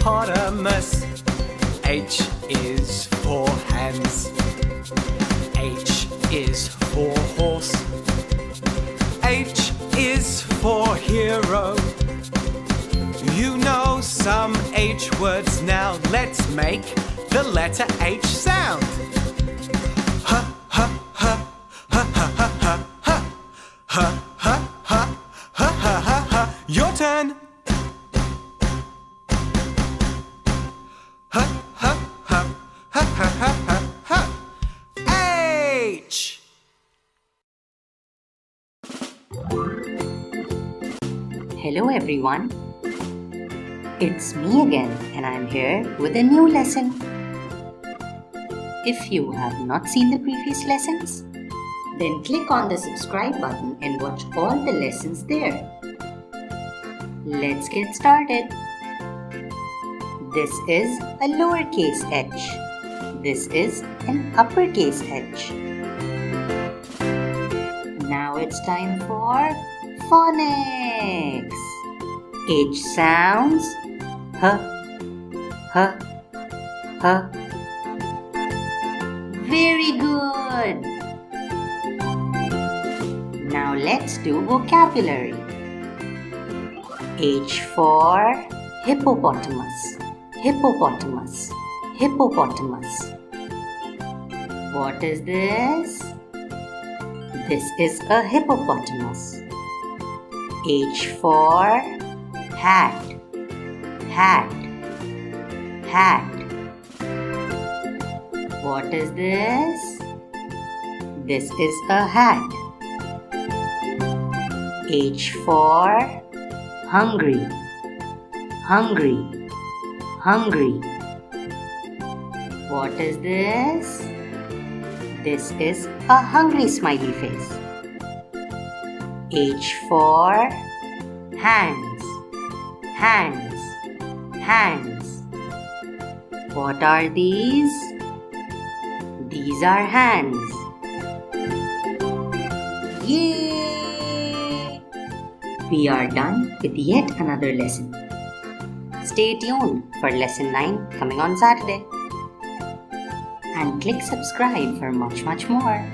hippopotamus. H is for hands. H is for horse. H is for hero. You know some H words now. Let's make the letter H sound. Ha ha ha ha ha ha ha ha ha ha ha ha ha ha. Your turn. Ha ha ha ha ha ha ha. H. Hello everyone. It's me again and I'm here with a new lesson. If you have not seen the previous lessons, then click on the subscribe button and watch all the lessons there. Let's get started. This is a lowercase h. This is an uppercase h. Now it's time for phonics. H sounds h, h, h. Very good. Now let's do vocabulary. H for hippopotamus. Hippopotamus. Hippopotamus. What is this? This is a hippopotamus. H for hat. Hat. Hat. What is this? This is a hat. H for hungry. Hungry. Hungry. What is this? This is a hungry smiley face. H for hands. Hands. Hands. What are these? These are hands. Yay! We are done with yet another lesson. Stay tuned for lesson 9 coming on Saturday. And click subscribe for much more.